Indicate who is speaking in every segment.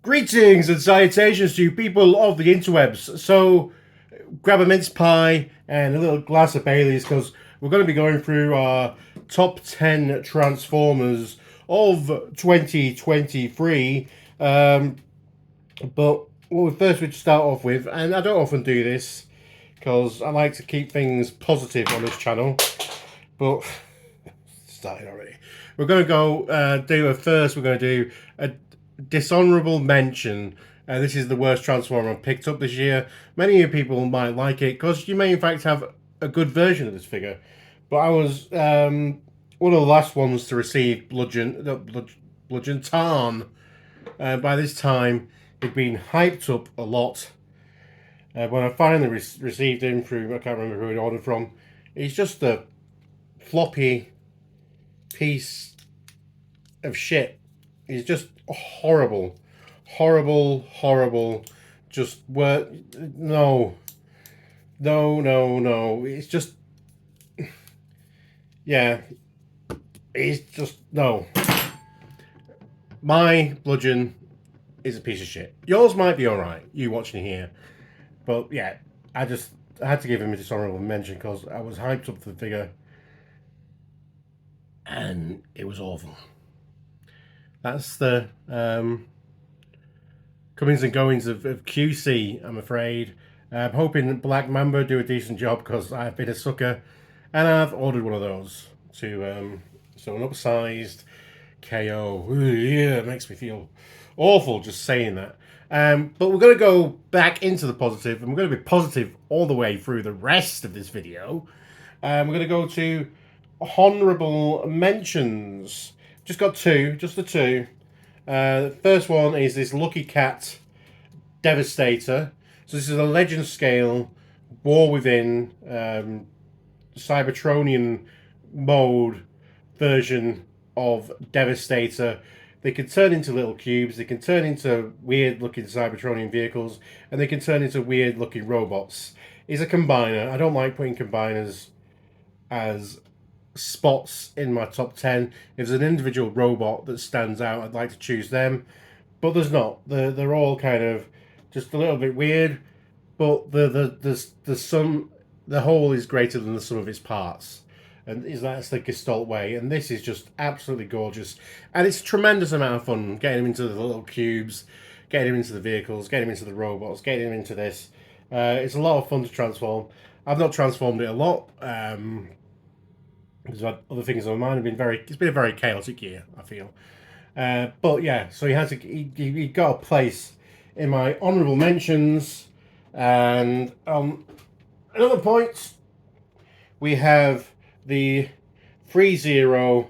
Speaker 1: Greetings and salutations to you people of the interwebs. So, grab a mince pie and a little glass of Bailey's because we're going to be going through our top 10 Transformers of 2023. But first we'd start off with, and I don't often do this because I like to keep things positive on this channel, but started already. We're going to go we're going to do a dishonorable mention. This is the worst Transformer I've picked up this year. Many of you people might like it because you may in fact have a good version of this figure. But I was one of the last ones to receive Bludgeon Tarn. By this time, it'd been hyped up a lot. When I finally received him through, I can't remember who it ordered from, he's just a floppy piece of shit. He's just horrible. Just no. It's just, yeah. It's just, no. My Bludgeon is a piece of shit. Yours might be alright, you watching here. But yeah, I had to give him a dishonorable mention because I was hyped up for the figure. And it was awful. That's the comings and goings of QC, I'm afraid. I'm hoping Black Mamba do a decent job because I've been a sucker. And I've ordered one of those to, so an upsized KO. Ooh, yeah, it makes me feel awful just saying that. But we're going to go back into the positive, and we're going to be positive all the way through the rest of this video. We're going to go to honourable mentions. Just got two, just the two. The first one is this Lucky Cat Devastator. So this is a Legend Scale War Within Cybertronian mode version of Devastator. They can turn into little cubes, they can turn into weird looking Cybertronian vehicles, and they can turn into weird looking robots. He's a combiner. I don't like putting combiners as spots in my top 10. If there's an individual robot that stands out, I'd like to choose them, but there's not. They're all kind of just a little bit weird, but the whole is greater than the sum of its parts, and that's the Gestalt way. And this is just absolutely gorgeous, and it's a tremendous amount of fun getting him into the little cubes, getting him into the vehicles, getting him into the robots, getting him into this. It's a lot of fun to transform. I've not transformed it a lot. Because other things on mine have been it's been a very chaotic year, I feel. But yeah, so he got a place in my honourable mentions. And another point, we have the 3-0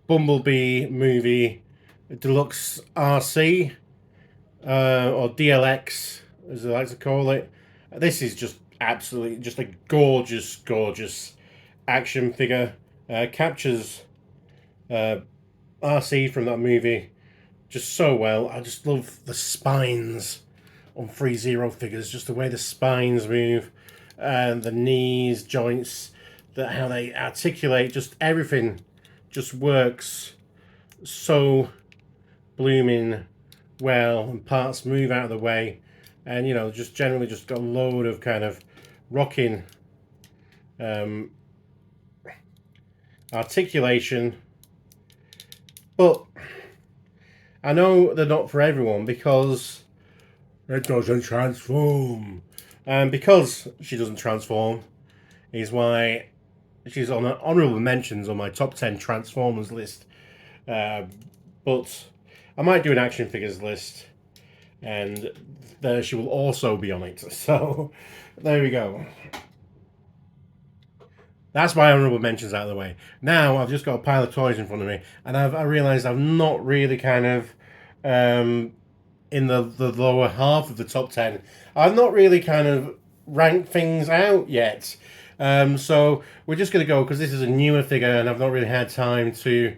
Speaker 1: Bumblebee movie Deluxe RC, or DLX, as I like to call it. This is just absolutely just a gorgeous action figure. Captures RC from that movie just so well. I just love the spines on 3-0 figures, just the way the spines move, and the knees, joints, how they articulate, just everything just works so blooming well, and parts move out of the way, and you know, just generally just got a load of kind of rocking articulation. But I know they're not for everyone because it doesn't transform, and because she doesn't transform is why she's on honourable mentions on my top 10 Transformers list. But I might do an action figures list, and she will also be on it. So there we go. That's my honourable mentions out of the way. Now I've just got a pile of toys in front of me, and I realised I've not really kind of in the lower half of the top 10. I've not really kind of ranked things out yet. So we're just going to go, because this is a newer figure and I've not really had time to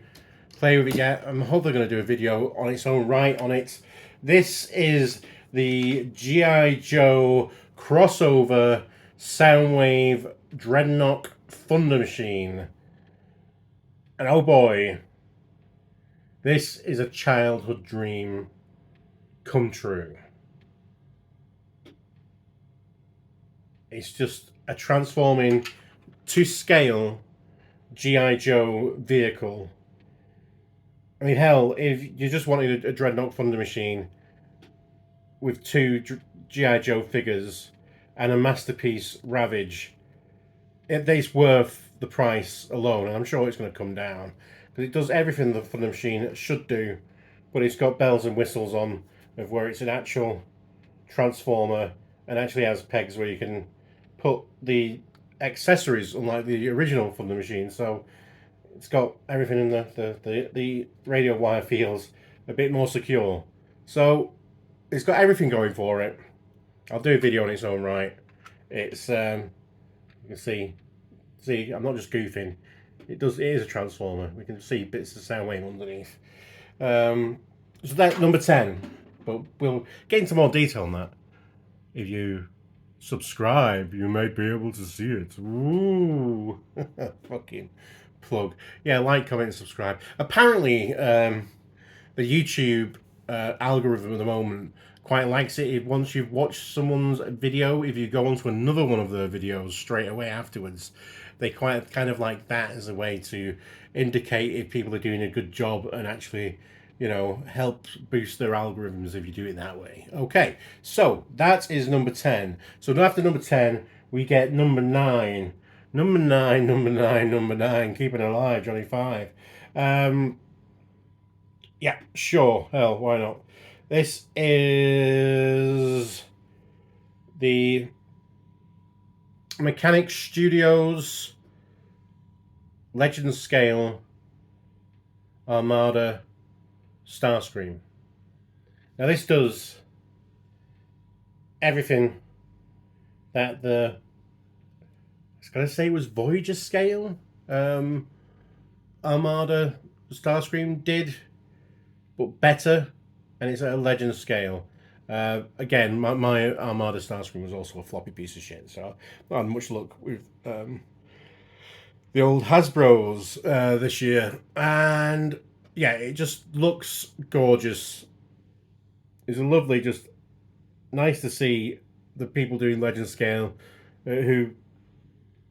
Speaker 1: play with it yet. I'm hopefully going to do a video on its own right on it. This is the G.I. Joe crossover Soundwave Dreadnought Thunder Machine. And oh boy, this is a childhood dream. come true. It's just a transforming to scale G.I. Joe vehicle. I mean, hell, if you just wanted a Dreadnought Thunder Machine with two G.I. Joe figures and a Masterpiece Ravage, it's worth the price alone, and I'm sure it's going to come down because it does everything the Thunder Machine should do, but it's got bells and whistles on of where it's an actual transformer and actually has pegs where you can put the accessories, unlike the original Thunder Machine. So it's got everything in the radio wire feels a bit more secure. So it's got everything going for it. I'll do a video on its own right. It's you can see I'm not just goofing. It is a transformer. We can see bits of sound wave underneath. So that's number 10. But we'll get into more detail on that. If you subscribe, you might be able to see it. Ooh. Fucking plug. Yeah, like, comment, and subscribe. Apparently, the YouTube algorithm at the moment quite likes it if once you've watched someone's video, if you go onto another one of their videos straight away afterwards, they quite kind of like that as a way to indicate if people are doing a good job and actually, you know, help boost their algorithms if you do it that way. Okay, so that is number 10. So after number 10, we get number 9. Number 9, number 9, number 9. Keeping it alive, Johnny 5. Yeah, sure. Hell, why not? This is the Mechanic Studios Legend Scale Armada Starcream. Now this does everything that I was going to say it was Voyager scale Armada Starcream did, but better, and it's at a Legend scale. Again, my Armada Starscream was also a floppy piece of shit, so I had much luck with the old Hasbros this year. And yeah, it just looks gorgeous. It's a lovely, just nice to see the people doing Legend scale who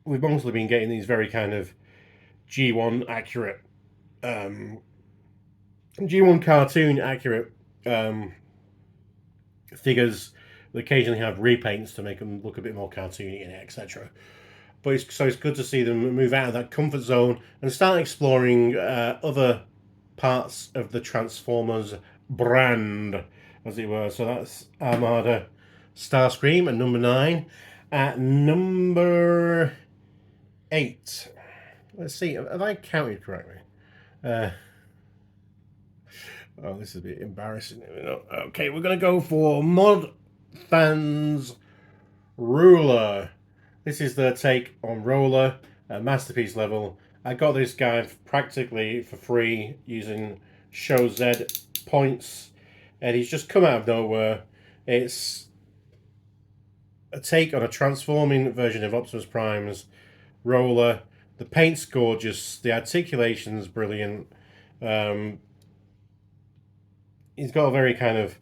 Speaker 1: we've mostly been getting these very kind of G1 accurate, G1 cartoon accurate figures that occasionally have repaints to make them look a bit more cartoony, etc. But it's good to see them move out of that comfort zone and start exploring other parts of the Transformers brand, as it were. So that's Armada Starscream at number 9. At number 8, let's see, have I counted correctly? Oh, this is a bit embarrassing. Okay, we're going to go for ModFans Ruler. This is their take on Roller at Masterpiece level. I got this guy practically for free using Show Z points, and he's just come out of nowhere. It's a take on a transforming version of Optimus Prime's Roller. The paint's gorgeous, the articulation's brilliant. He's got a very kind of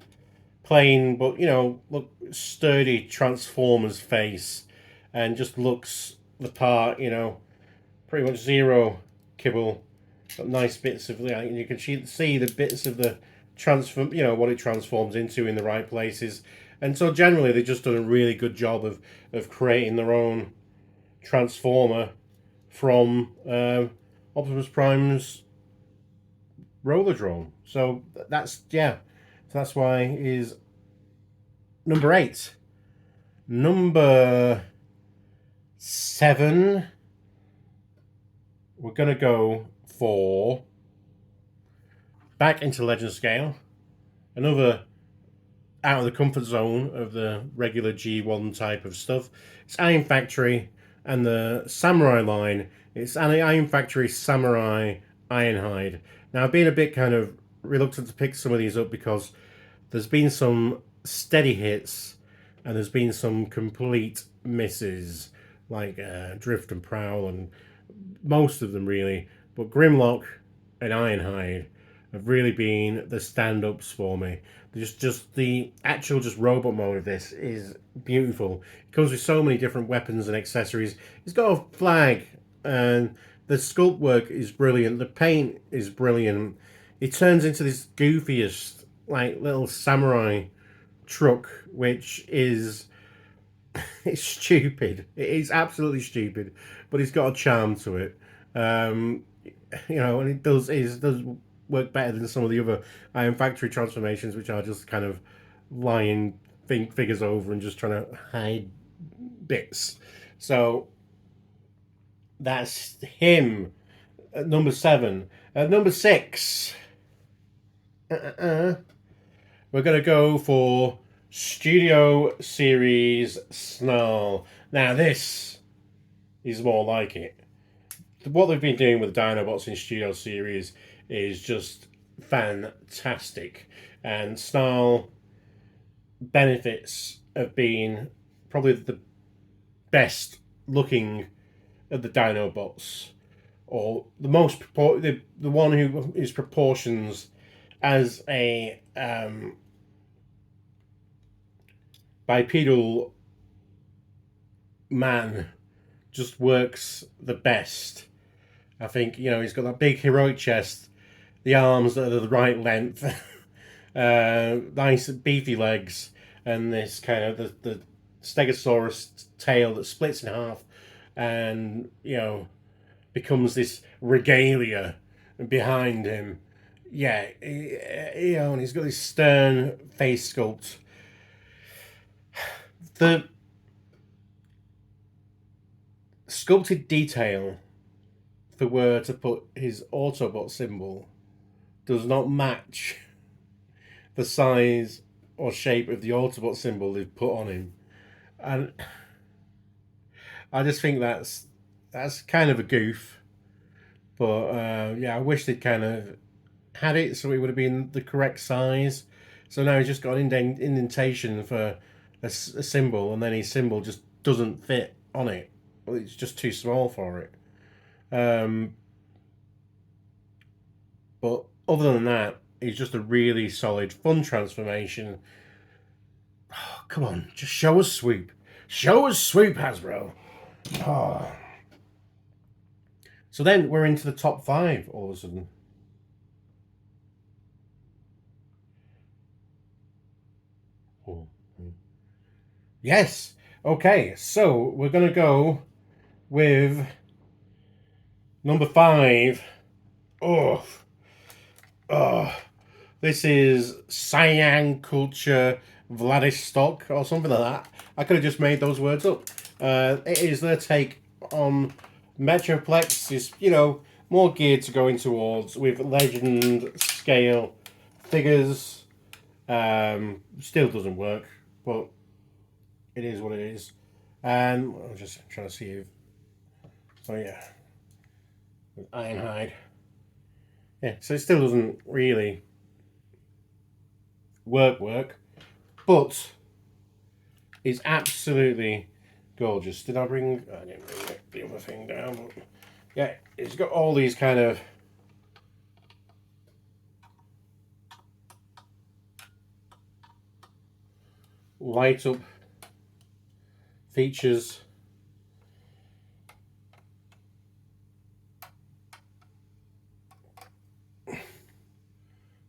Speaker 1: plain, but, you know, look, sturdy Transformers face, and just looks the part, you know, pretty much zero kibble. Got nice bits of, you can see the bits of the transform, you know, what it transforms into in the right places. And so generally they've just done a really good job of creating their own Transformer from Optimus Prime's Roller Drone. So that's, yeah, so that's why is number 8. Number 7, we're gonna go for back into Legend scale, another out of the comfort zone of the regular G1 type of stuff. It's Iron Factory and the Samurai line. It's an Iron Factory Samurai Ironhide. Now I've been a bit kind of reluctant to pick some of these up because there's been some steady hits and there's been some complete misses, like Drift and Prowl, and most of them really. But Grimlock and Ironhide have really been the stand-ups for me. Just the actual just robot mode of this is beautiful. It comes with so many different weapons and accessories. It's got a flag, and the sculpt work is brilliant. The paint is brilliant. It turns into this goofiest, like, little samurai truck, which is it's stupid. It is absolutely stupid, but it's got a charm to it. Um, and it does work better than some of the other Iron Factory transformations, which are just kind of lying figures over and just trying to hide bits. So that's him at number 7. At number 6, we're gonna go for Studio Series Snarl. Now this is more like it. What they've been doing with the Dinobots in Studio Series is just fantastic. And Snarl benefits of being probably the best looking of the Dinobots. Or the most, the one who is proportions as a bipedal man just works the best. I think, he's got that big heroic chest, the arms that are the right length, nice beefy legs, and this kind of the Stegosaurus tail that splits in half and, becomes this regalia behind him. Yeah, and he's got this stern face sculpt. The sculpted detail, if they were to put his Autobot symbol, does not match the size or shape of the Autobot symbol they've put on him. And I just think that's kind of a goof. But I wish they'd kind of had it so it would have been the correct size. So now he's just got an indentation for a symbol, and then his symbol just doesn't fit on it. Well, it's just too small for it. But other than that, it's just a really solid, fun transformation. Oh, come on, just show us Swoop. Show us Swoop, Hasbro. Oh. So then we're into the top 5 all of a sudden. Oh. Yes. Okay, so we're going to go with number 5. Oh. This is Cyan Culture Vladistok or something like that. I could have just made those words up. It is their take on Metroplex. Is more geared to going towards with legend scale figures. Still doesn't work, but it is what it is. And I'm just trying to see if. Oh yeah, Ironhide. Yeah, so it still doesn't really work, but it's absolutely gorgeous. I didn't bring the other thing down, but yeah, it's got all these kind of light up features.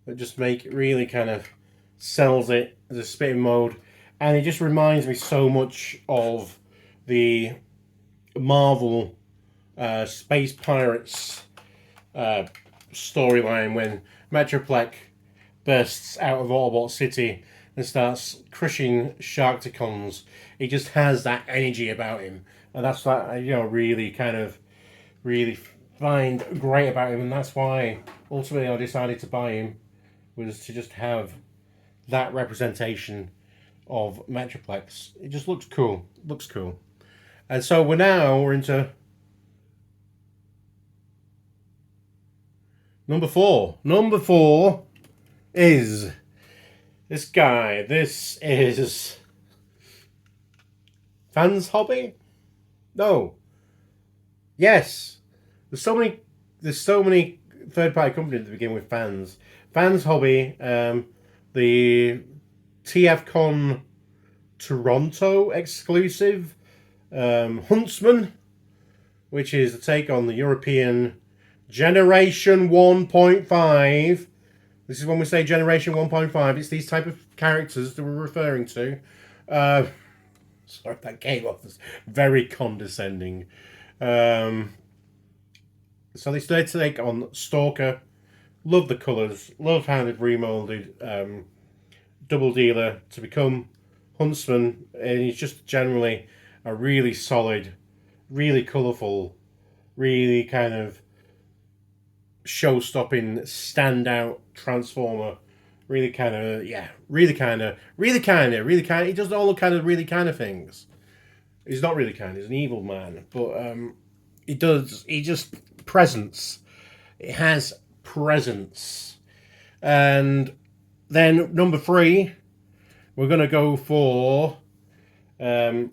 Speaker 1: That just make it really kind of sells it as a spitting mode, and it just reminds me so much of the Marvel Space Pirates storyline when Metroplex bursts out of Autobot City and starts crushing Sharkticons. He just has that energy about him, and that's what I really find great about him, and that's why ultimately I decided to buy him, was to just have that representation of Metroplex. It just looks cool. And so we're into number 4. Number 4 is this guy. This is Fans Hobby? No. Yes. There's so many third-party company to begin with fans. Fans Hobby, the TFCon Toronto exclusive, Huntsman, which is a take on the European Generation 1.5. This is when we say Generation 1.5, it's these type of characters that we're referring to. Sorry, that came off as very condescending. So they started to take on Stalker. Love the colours. Love how they've remolded Double Dealer to become Huntsman. And he's just generally a really solid, really colourful, really kind of show-stopping, standout Transformer. Really kind of, yeah, really kind of. He does all the kind of really kind of things. He's not really kind. He's an evil man, but he just presence. It has presence. And then number 3, we're gonna go for who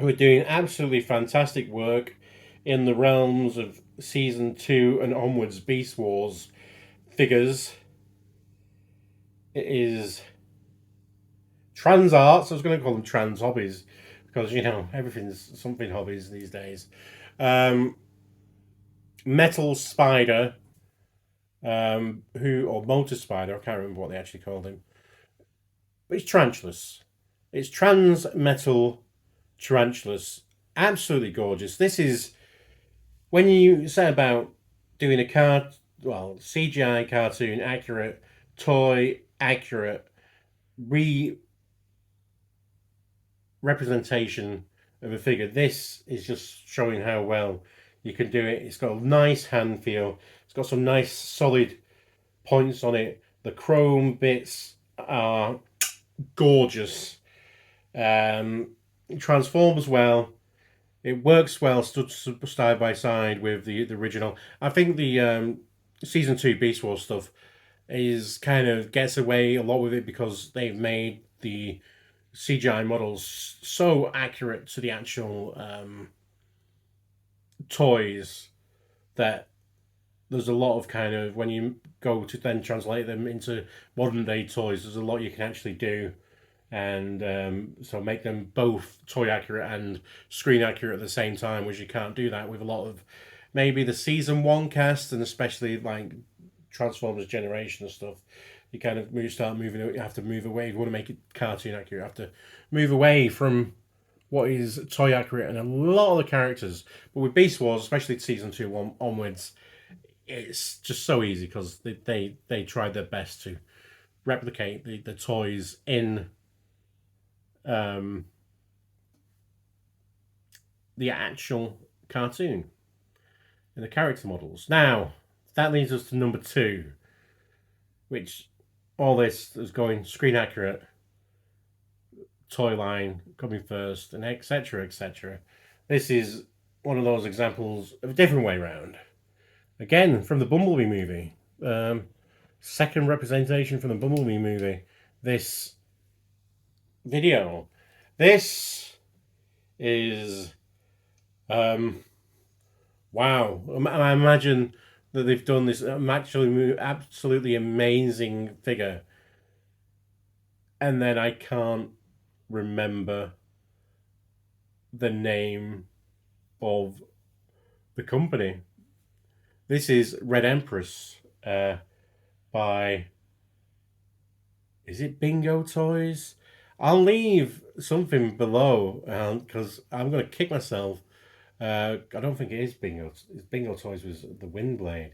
Speaker 1: are doing absolutely fantastic work in the realms of season 2 and onwards Beast Wars figures. It is Trans Arts. I was going to call them Trans Hobbies because, you know, everything's something hobbies these days. Metal Spider, or Motor Spider, I can't remember what they actually called him. But it's Tarantulas. It's Trans Metal Tarantulas. Absolutely gorgeous. This is, when you say about doing a CGI cartoon accurate, toy accurate representation of a figure, this is just showing how well you can do it. It's got a nice hand feel. It's got some nice solid points on it. The chrome bits are gorgeous. It transforms well. It works well, stood side by side with the original. I think the season 2 Beast Wars stuff is kind of gets away a lot with it because they've made the CGI models so accurate to the actual toys that there's a lot of kind of, when you go to then translate them into modern day toys, there's a lot you can actually do. And so make them both toy accurate and screen accurate at the same time, which you can't do that with a lot of maybe the season 1 cast, and especially like Transformers Generation and stuff. You kind of start moving. You have to move away if you want to make it cartoon accurate. You have to move away from what is toy accurate and a lot of the characters. But with Beast Wars, especially season 2 onwards, it's just so easy because they tried their best to replicate the toys in the actual cartoon and the character models. Now, that leads us to number 2, which all this is going screen accurate, toy line coming first, and etc. etc. This is one of those examples of a different way around. Again, from the Bumblebee movie. Second representation from the Bumblebee movie. This video. This is wow. I imagine that they've done this absolutely amazing figure, and then I can't remember the name of the company. This is Red Empress by, is it Bingo Toys? I'll leave something below because I'm going to kick myself. I don't think it is Bingo. Bingo Toys was the Windblade.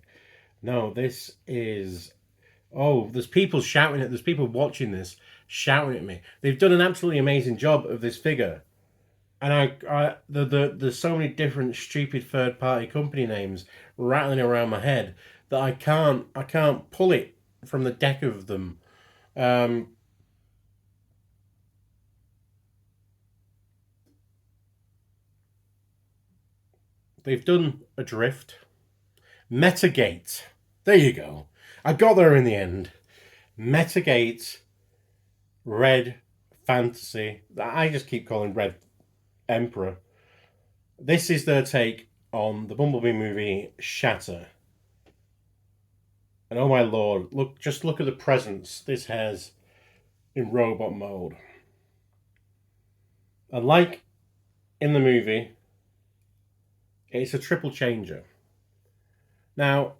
Speaker 1: No, this is... Oh, there's people shouting at... There's people watching this shouting at me. They've done an absolutely amazing job of this figure. And there's so many different stupid third-party company names rattling around my head that I can't pull it from the deck of them. They've done Adrift. Metagate. There you go. I got there in the end. Metagate. Red Fantasy. I just keep calling Red Emperor. This is their take on the Bumblebee movie Shatter. And oh my lord, just look at the presence this has in robot mode. And like in the movie, it's a triple changer. Now,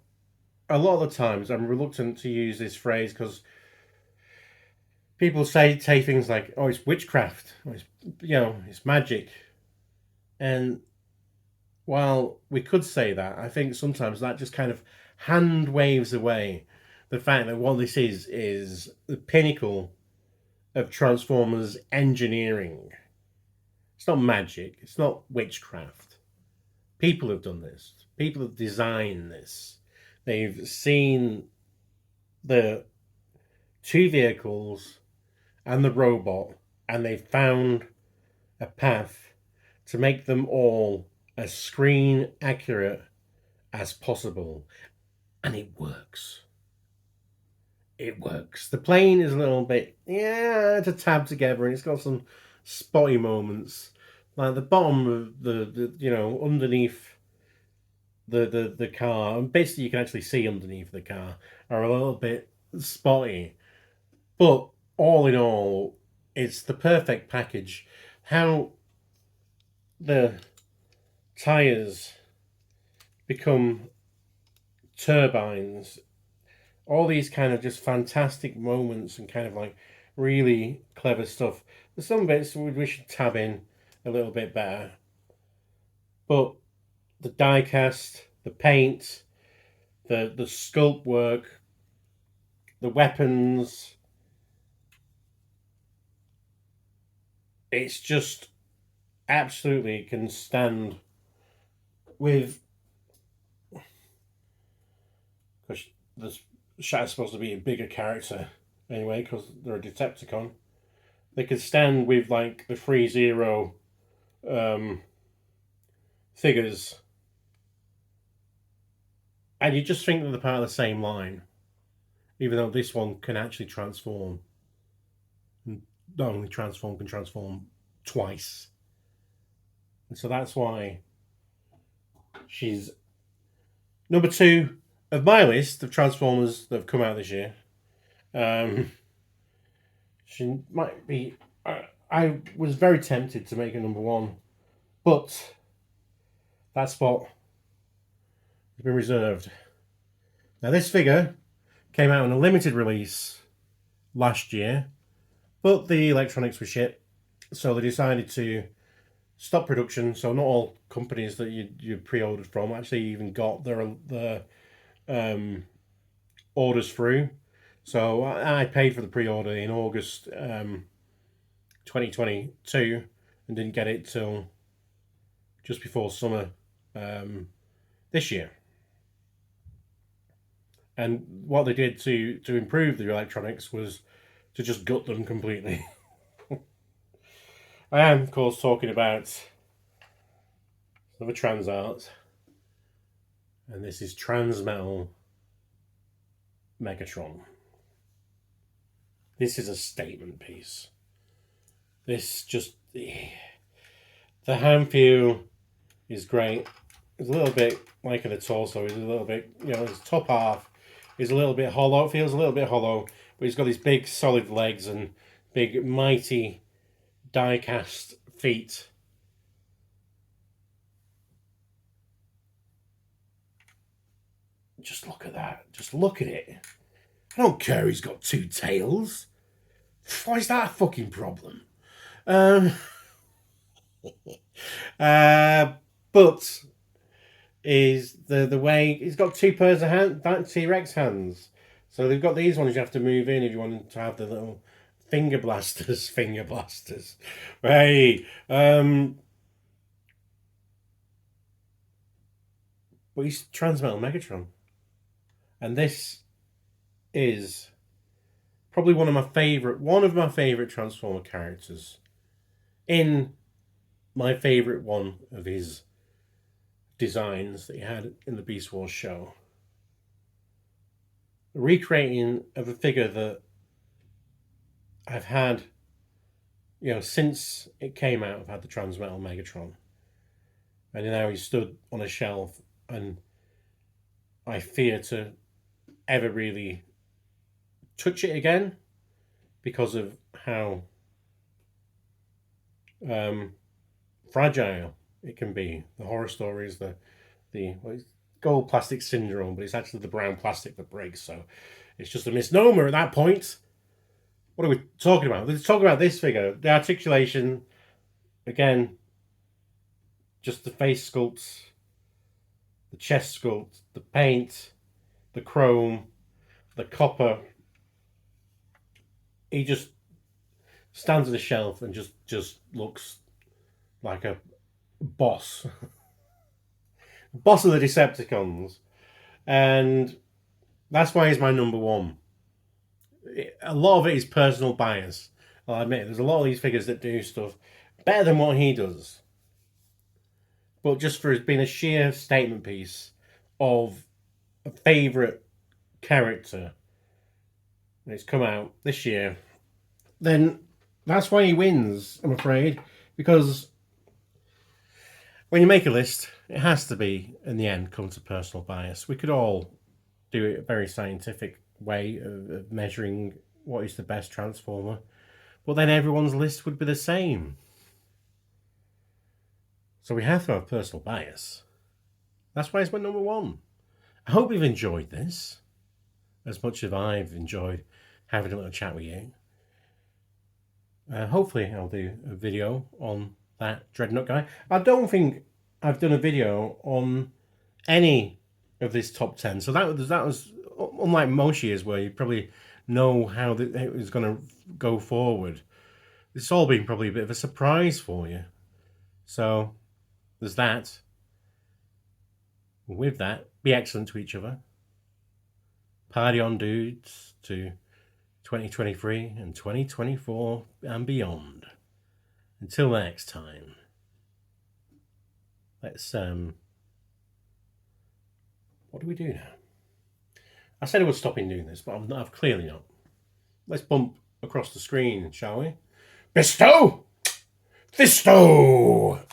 Speaker 1: a lot of the times I'm reluctant to use this phrase because people say things like, "Oh, it's witchcraft," or it's magic. And while we could say that, I think sometimes that just kind of hand waves away the fact that what this is the pinnacle of Transformers engineering. It's not magic. It's not witchcraft. People have done this. People have designed this. They've seen the two vehicles and the robot, and they've found a path to make them all as screen accurate as possible. And it works. It works. The plane is a little bit, it's a tab together, and it's got some spotty moments. Like the bottom of the underneath the car, and basically you can actually see underneath the car, are a little bit spotty. But all in all, it's the perfect package. How the tires become turbines, all these kind of just fantastic moments and kind of like really clever stuff. There's some bits we should tab in a little bit better, but the die cast, the paint, the sculpt work, the weapons, it's just absolutely can stand with, because the Shatter's supposed to be a bigger character anyway because they're a Decepticon. They could stand with like the 3-0 figures, and you just think that they're part of the same line, even though this one can actually transform. Not only transform, can transform twice. And so that's why she's number 2 of my list of Transformers that have come out this year. She might be. I was very tempted to make her number 1, but that spot has been reserved. Now, this figure came out in a limited release last year, but the electronics were shit, so they decided to stop production. So not all companies that you pre-ordered from actually even got their orders through. So I paid for the pre-order in August 2022 and didn't get it till just before summer this year. And what they did to improve the electronics was to just gut them completely. I am, of course, talking about another trans art, and this is Transmetal Megatron. This is a statement piece. This just, the hand feel is great. It's a little bit like in the torso. It's a little bit, his top half is a little bit hollow. It feels a little bit hollow, but he's got these big solid legs and big mighty die cast feet. Just look at that. Just look at it. I don't care he's got 2 tails. Why is that a fucking problem? But is the way he's got 2 pairs of that T-Rex hands. So they've got these ones you have to move in if you want to have the little finger blasters. Hey, but he's Transmetal Megatron, and this is probably one of my favorite Transformer characters. In my favorite one of his designs that he had in the Beast Wars show, a recreating of a figure that I've had, since it came out. I've had the Transmetal Megatron, and now he's stood on a shelf, and I fear to ever really touch it again because of how fragile it can be. The horror stories, the well, it's gold plastic syndrome, but it's actually the brown plastic that breaks. So it's just a misnomer at that point. What are we talking about? Let's talk about this figure. The articulation, again, just the face sculpts, the chest sculpt, the paint, the chrome, the copper. He just stands on a shelf and just looks like a boss. Boss of the Decepticons. And that's why he's my number one. A lot of it is personal bias. I'll admit, there's a lot of these figures that do stuff better than what he does. But just for it being a sheer statement piece of a favourite character, and it's come out this year, then that's why he wins, I'm afraid. Because when you make a list, it has to be, in the end, come to personal bias. We could all do it a very scientific way of measuring what is the best Transformer, but then everyone's list would be the same. So we have to have personal bias. That's why it's my number one. I hope you've enjoyed this as much as I've enjoyed having a little chat with you. Hopefully I'll do a video on that Dreadnought guy. I don't think I've done a video on any of this top 10. So that was unlike most years where you probably know how it was going to go forward. It's all been probably a bit of a surprise for you. So there's that. With that, be excellent to each other. Party on, dudes, to 2023 and 2024 and beyond. Until next time, let's what do we do now? I said I was stopping doing this, but I've clearly not. Let's bump across the screen, shall we? Bestow! Fisto!